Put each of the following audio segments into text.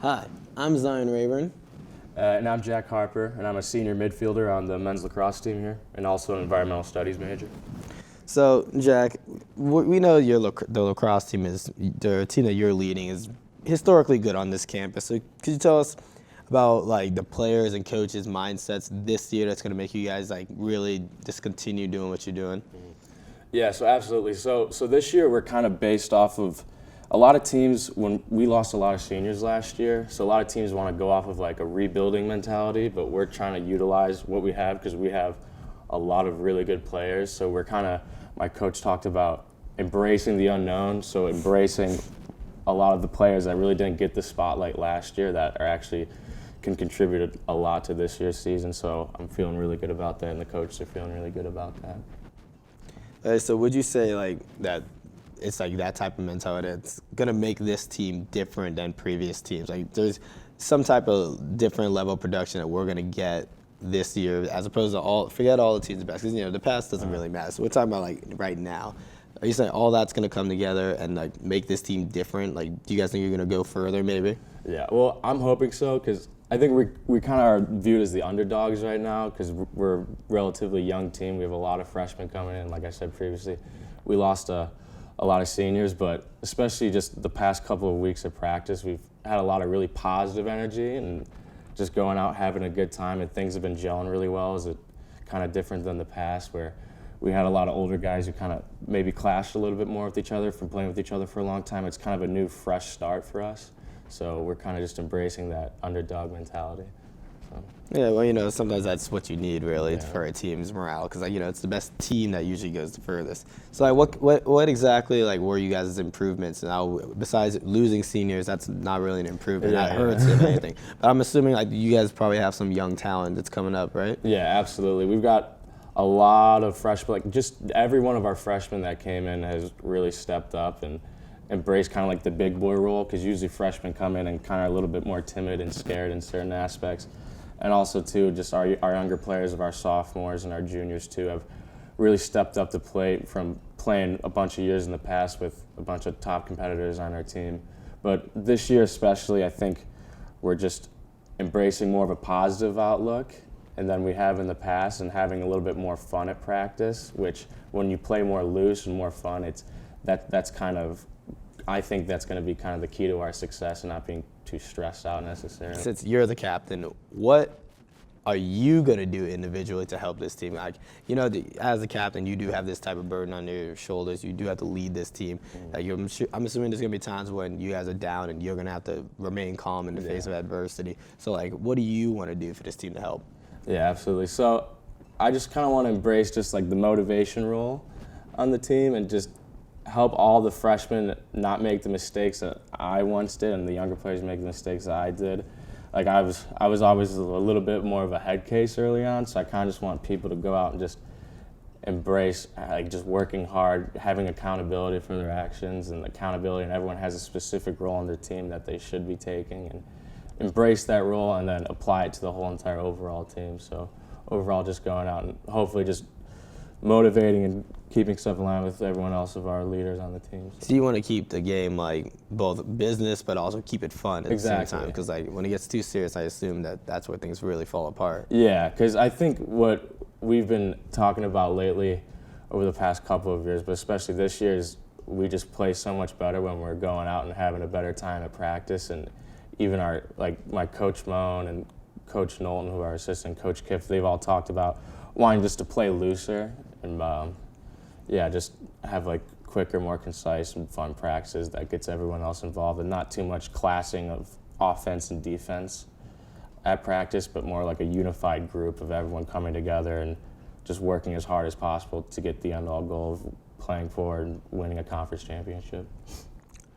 Hi, I'm Zion Raeburn. And I'm Jack Harper, and I'm a senior midfielder on the men's lacrosse team here, and also an environmental studies major. So, Jack, we know the lacrosse team is the team that you're leading is historically good on this campus. So, could you tell us about like the players and coaches' mindsets this year that's going to make you guys like really just continue doing what you're doing? Yeah, so absolutely. So this year we're kind of based off of a lot of teams. When we lost a lot of seniors last year, so a lot of teams want to go off of like a rebuilding mentality, but we're trying to utilize what we have because we have a lot of really good players. So we're kind of, my coach talked about embracing the unknown, so embracing a lot of the players that really didn't get the spotlight last year that are actually can contribute a lot to this year's season. So I'm feeling really good about that, and the coaches are feeling really good about that. So would you say like that it's like that type of mentality that's going to make this team different than previous teams? Like there's some type of different level of production that we're going to get this year as opposed to forget all the teams in the past, because the past doesn't really matter. So we're talking about like right now. Are you saying all that's going to come together and like make this team different? Like, do you guys think you're going to go further maybe? Yeah, well, I'm hoping so, because I think we kind of are viewed as the underdogs right now because we're a relatively young team. We have a lot of freshmen coming in. Like I said previously, we lost a lot of seniors, but especially just the past couple of weeks of practice, we've had a lot of really positive energy and just going out having a good time, and things have been gelling really well. Is it kind of different than the past where we had a lot of older guys who kind of maybe clashed a little bit more with each other from playing with each other for a long time. It's kind of a new, fresh start for us. So we're kind of just embracing that underdog mentality. So. Yeah, well, sometimes that's what you need really for a team's morale, because it's the best team that usually goes the furthest. So like, what exactly like were you guys' improvements? Now, besides losing seniors, that's not really an improvement. That hurts if anything. But I'm assuming like you guys probably have some young talent that's coming up, right? Yeah, absolutely. We've got a lot of freshmen. Like just every one of our freshmen that came in has really stepped up and embrace kind of like the big boy role, because usually freshmen come in and kind of a little bit more timid and scared in certain aspects. And also too, just our younger players of our sophomores and our juniors too have really stepped up the plate from playing a bunch of years in the past with a bunch of top competitors on our team. But this year especially, I think we're just embracing more of a positive outlook than we have in the past, and having a little bit more fun at practice, which when you play more loose and more fun, that's kind of, I think that's going to be kind of the key to our success and not being too stressed out necessarily. Since you're the captain, what are you going to do individually to help this team? Like, as a captain, you do have this type of burden on your shoulders. You do have to lead this team. Mm-hmm. I'm assuming there's going to be times when you guys are down and you're going to have to remain calm in the face of adversity. So, like, what do you want to do for this team to help? Yeah, absolutely. So I just kind of want to embrace just like the motivation role on the team and just help all the freshmen not make the mistakes that I once did, and the younger players make the mistakes that I did. Like I was always a little bit more of a head case early on, so I kind of just want people to go out and just embrace like just working hard, having accountability for their actions and accountability, and everyone has a specific role on their team that they should be taking, and embrace that role and then apply it to the whole entire overall team. So overall, just going out and hopefully just motivating and keeping stuff in line with everyone else of our leaders on the team. So you want to keep the game like both business but also keep it fun at the same time, because like when it gets too serious, I assume that's where things really fall apart. Yeah, because I think what we've been talking about lately over the past couple of years, but especially this year, is we just play so much better when we're going out and having a better time at practice. And even my Coach Moan and Coach Knowlton, who are our assistant, Coach Kiff, they've all talked about wanting just to play looser and just have like quicker, more concise and fun practices that gets everyone else involved, and not too much classing of offense and defense at practice, but more like a unified group of everyone coming together and just working as hard as possible to get the end-all goal of playing for and winning a conference championship.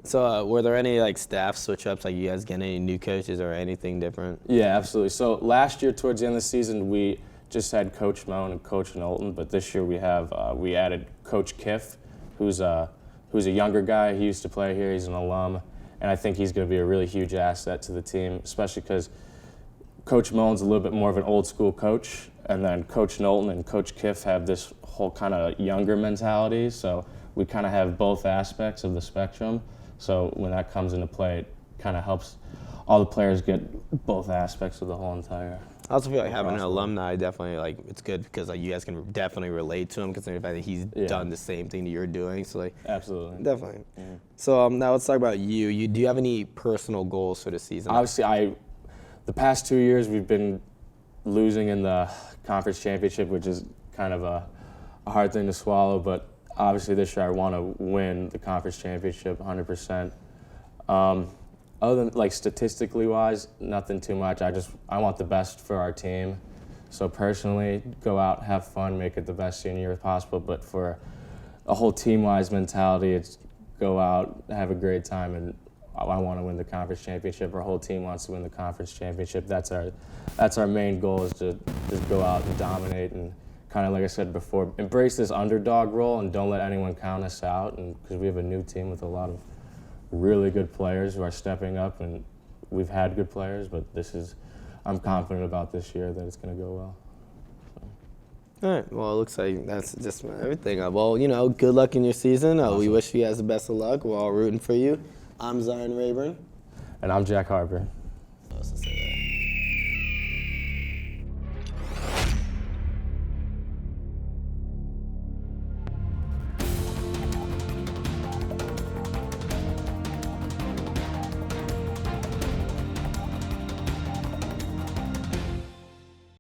So were there any like staff switch-ups, like you guys getting any new coaches or anything different? Yeah, absolutely. So last year towards the end of the season, we just had Coach Moan and Coach Knowlton, but this year we added Coach Kiff, who's a younger guy. He used to play here. He's an alum, and I think he's going to be a really huge asset to the team, especially because Coach Moan's a little bit more of an old school coach, and then Coach Knowlton and Coach Kiff have this whole kind of younger mentality. So we kind of have both aspects of the spectrum. So when that comes into play, it kind of helps all the players get both aspects of the whole entire. I also feel like having an Lacrosse. alumni definitely, like, it's good because, like, you guys can definitely relate to him considering the fact that he's done the same thing that you're doing. So, like, Absolutely. definitely. So now let's talk about you. Do you have any personal goals for the season? Obviously, the past 2 years we've been losing in the conference championship, which is kind of a hard thing to swallow. But obviously this year I want to win the conference championship 100%. Other than, like, statistically wise, nothing too much. I want the best for our team. So personally, go out, have fun, make it the best senior year possible. But for a whole team-wise mentality, it's go out, have a great time, and I want to win the conference championship. Our whole team wants to win the conference championship. That's our main goal, is to just go out and dominate and kind of, like I said before, embrace this underdog role and don't let anyone count us out. And because we have a new team with a lot of really good players who are stepping up, and we've had good players, but I'm confident about this year that it's going to go well. All right. Well, it looks like that's just everything. Well, good luck in your season. Awesome. We wish you guys the best of luck. We're all rooting for you. I'm Zion Raeburn. And I'm Jack Harper. Awesome.